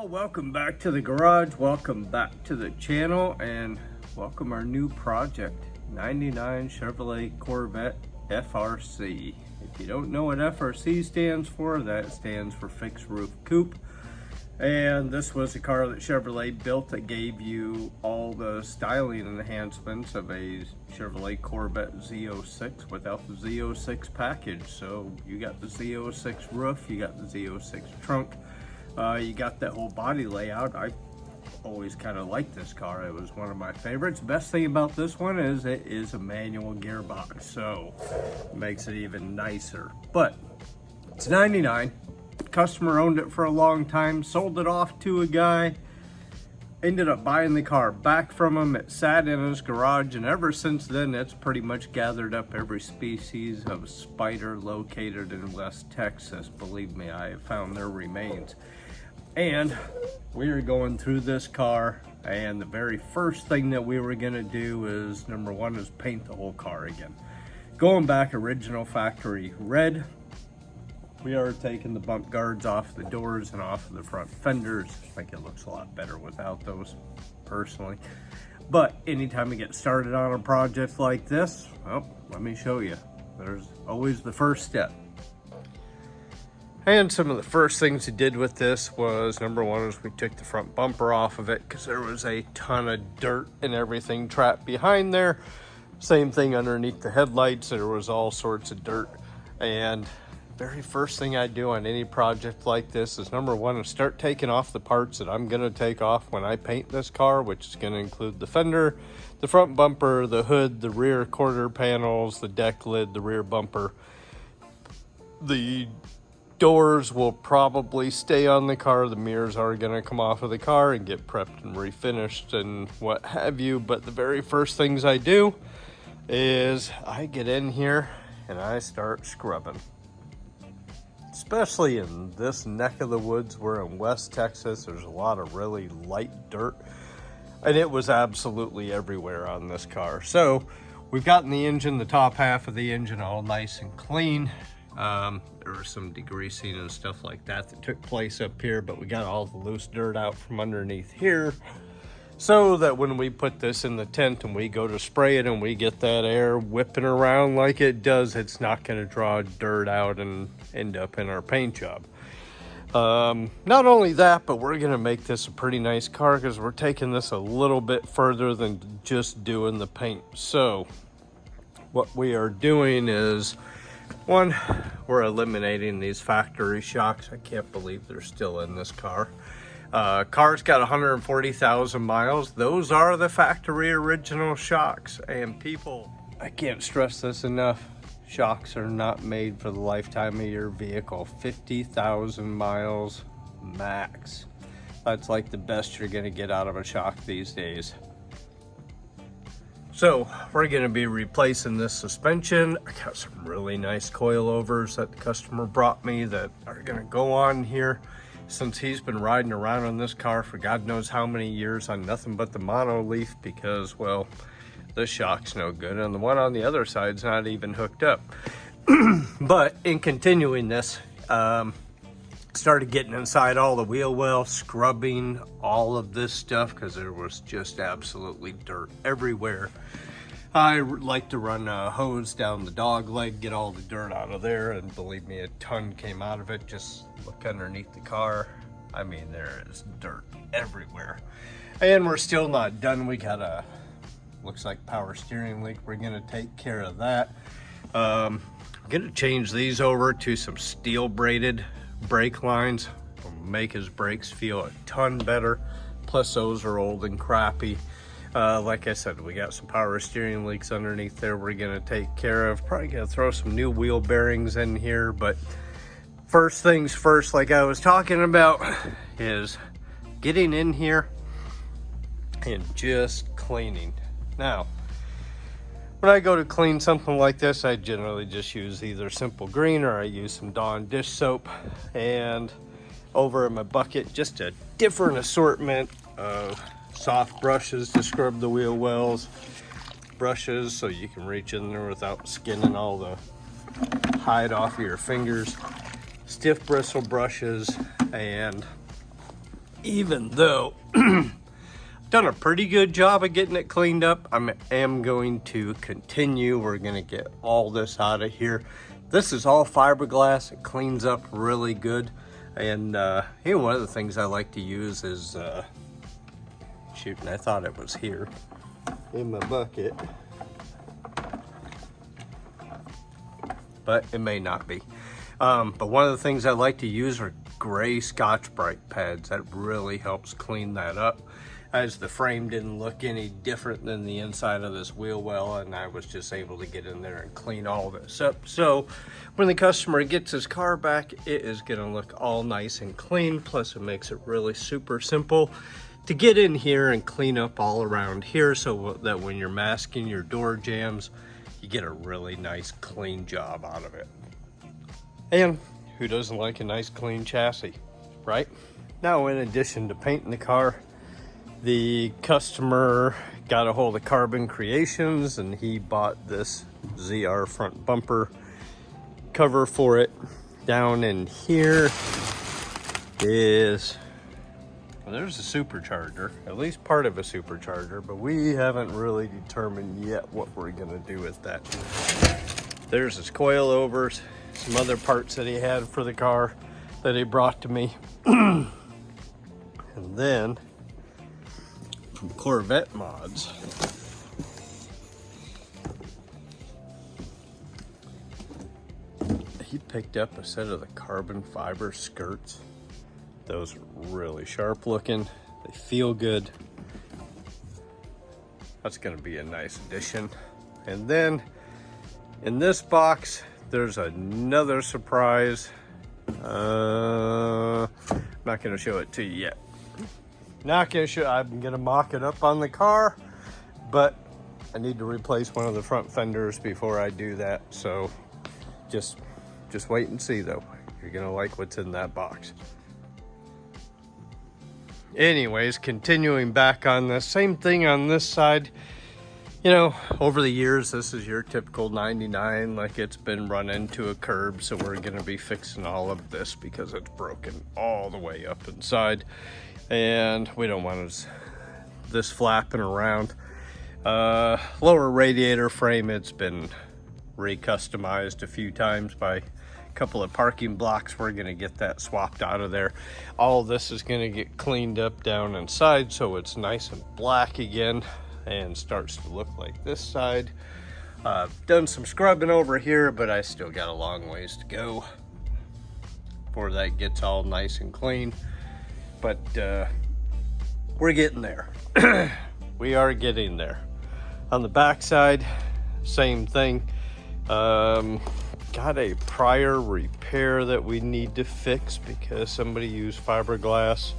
Well, welcome back to the garage, welcome back to the channel, and welcome our new project, 99 Chevrolet Corvette FRC. If you don't know what FRC stands for, that stands for fixed roof coupe. And this was a car that Chevrolet built that gave you all the styling enhancements of a Chevrolet Corvette Z06 without the Z06 package. So you got the Z06 roof, you got the Z06 trunk, you got that whole body layout. I always kind of liked this car. It was one of my favorites. Best thing about this one is it is a manual gearbox, so it makes it even nicer. But it's 99. Customer owned it for a long time, sold it off to a guy, ended up buying the car back from him. It sat in his garage, and ever since then it's pretty much gathered up every species of spider located in West Texas. Believe me, I have found their remains. And we are going through this car, and the very first thing that we were going to do is, number one, is paint the whole car again. Going back original factory red. We are taking the bump guards off the doors and off of the front fenders. I think it looks a lot better without those, personally. But anytime we get started on a project like this, well, let me show you. There's always the first step. And some of the first things we did with this was, number one, is we took the front bumper off of it because there was a ton of dirt and everything trapped behind there. Same thing underneath the headlights. There was all sorts of dirt. And very first thing I do on any project like this is, number one, is start taking off the parts that I'm going to take off when I paint this car, which is going to include the fender, the front bumper, the hood, the rear quarter panels, the deck lid, the rear bumper. The doors will probably stay on the car. The mirrors are going to come off of the car and get prepped and refinished and what have you. But the very first things I do is I get in here and I start scrubbing. Especially in this neck of the woods, we're in West Texas, there's a lot of really light dirt, and it was absolutely everywhere on this car. So we've gotten the engine, the top half of the engine, all nice and clean. There was some degreasing and stuff like that took place up here, but we got all the loose dirt out from underneath here, so that when we put this in the tent and we go to spray it and we get that air whipping around like it does, it's not going to draw dirt out and end up in our paint job. Not only that, but we're going to make this a pretty nice car because we're taking this a little bit further than just doing the paint. So what we are doing is, one, we're eliminating these factory shocks. I can't believe they're still in this car. Car's got 140,000 miles. Those are the factory original shocks. And people, I can't stress this enough, shocks are not made for the lifetime of your vehicle. 50,000 miles max. That's like the best you're gonna get out of a shock these days. So we're gonna be replacing this suspension. I got some really nice coilovers that the customer brought me that are gonna go on here. Since he's been riding around on this car for God knows how many years on nothing but the monoleaf, because, well, the shock's no good, and the one on the other side's not even hooked up. But in continuing this, started getting inside all the wheel well, scrubbing all of this stuff because there was just absolutely dirt everywhere. I like to run a hose down the dog leg, get all the dirt out of there, and believe me, a ton came out of it. Just look underneath the car. I mean, there is dirt everywhere. And we're still not done. We got a, looks like power steering leak. We're gonna take care of that. I'm gonna change these over to some steel braided brake lines. Will make his brakes feel a ton better. Plus those are old and crappy. Like I said, we got some power steering leaks underneath there we're gonna take care of. Probably gonna throw some new wheel bearings in here, but first things first, like I was talking about, is getting in here and just cleaning. Now, when I go to clean something like this, I generally just use either Simple Green or I use some Dawn dish soap. And over in my bucket, just a different assortment of soft brushes to scrub the wheel wells, brushes so you can reach in there without skinning all the hide off of your fingers, stiff bristle brushes, and even though I've done a pretty good job of getting it cleaned up, I am going to continue. We're gonna get all this out of here. This is all fiberglass. It cleans up really good. And you know, one of the things I like to use is, shoot, and I thought it was here in my bucket, but it may not be. But one of the things I like to use are gray Scotch-Brite pads. That really helps clean that up, as the frame didn't look any different than the inside of this wheel well, and I was just able to get in there and clean all this up. So when the customer gets his car back, it is gonna look all nice and clean. Plus it makes it really super simple to get in here and clean up all around here, so that when you're masking your door jambs, you get a really nice clean job out of it. And who doesn't like a nice clean chassis, right? Now, in addition to painting the car, the customer got a hold of Carbon Creations and he bought this ZR front bumper cover for it. Down in here is, well, there's a supercharger, at least part of a supercharger, but we haven't really determined yet what we're gonna do with that. There's his coilovers, some other parts that he had for the car that he brought to me. And then from Corvette Mods, he picked up a set of the carbon fiber skirts. Those are really sharp looking. They feel good. That's gonna be a nice addition. And then in this box, there's another surprise. I'm not gonna show it to you yet. Not gonna show, I'm gonna mock it up on the car, but I need to replace one of the front fenders before I do that. So just wait and see though. You're gonna like what's in that box. Anyways, continuing back on this, same thing on this side. You know, over the years, this is your typical 99, like it's been run into a curb, so we're gonna be fixing all of this because it's broken all the way up inside, and we don't want this flapping around. Lower radiator frame, it's been re-customized a few times by a couple of parking blocks. We're gonna get that swapped out of there. All this is gonna get cleaned up down inside so it's nice and black again and starts to look like this side. Done some scrubbing over here, but I still got a long ways to go before that gets all nice and clean. But we're getting there. We are getting there. On the back side, same thing. Got a prior repair that we need to fix because somebody used fiberglass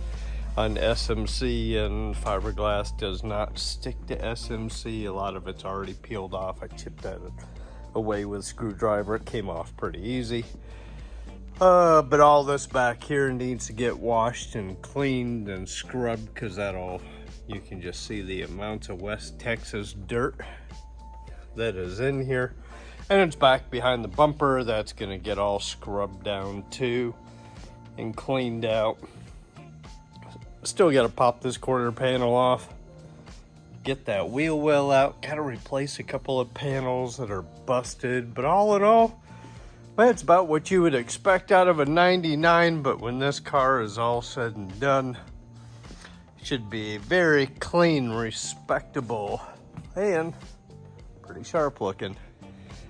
on SMC, and fiberglass does not stick to SMC. A lot of it's already peeled off. I chipped that away with a screwdriver. It came off pretty easy. But all this back here needs to get washed and cleaned and scrubbed, because you can just see the amounts of West Texas dirt that is in here. And it's back behind the bumper. That's gonna get all scrubbed down too and cleaned out. Still gotta pop this quarter panel off, get that wheel well out, gotta replace a couple of panels that are busted, but all in all, well, it's about what you would expect out of a 99, but when this car is all said and done, it should be very clean, respectable, and pretty sharp looking.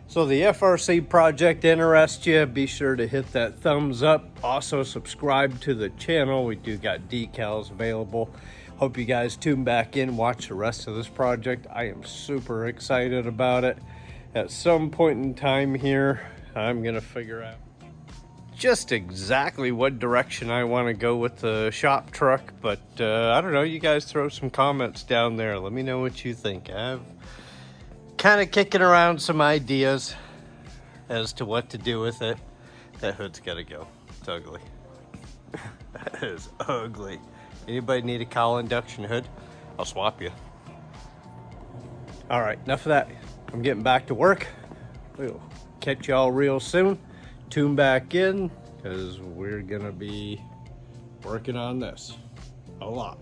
So the FRC project interests you, be sure to hit that thumbs up. Also subscribe to the channel. We do got decals available. Hope you guys tune back in, watch the rest of this project. I am super excited about it. At some point in time here, I'm gonna figure out just exactly what direction I want to go with the shop truck, but I don't know, you guys throw some comments down there. Let me know what you think. I've kind of kicking around some ideas as to what to do with it. That hood's gotta go. It's ugly. That is ugly. Anybody need a cowl induction hood? I'll swap you. All right, enough of that. I'm getting back to work. We'll catch y'all real soon. Tune back in, because we're gonna be working on this. a lot.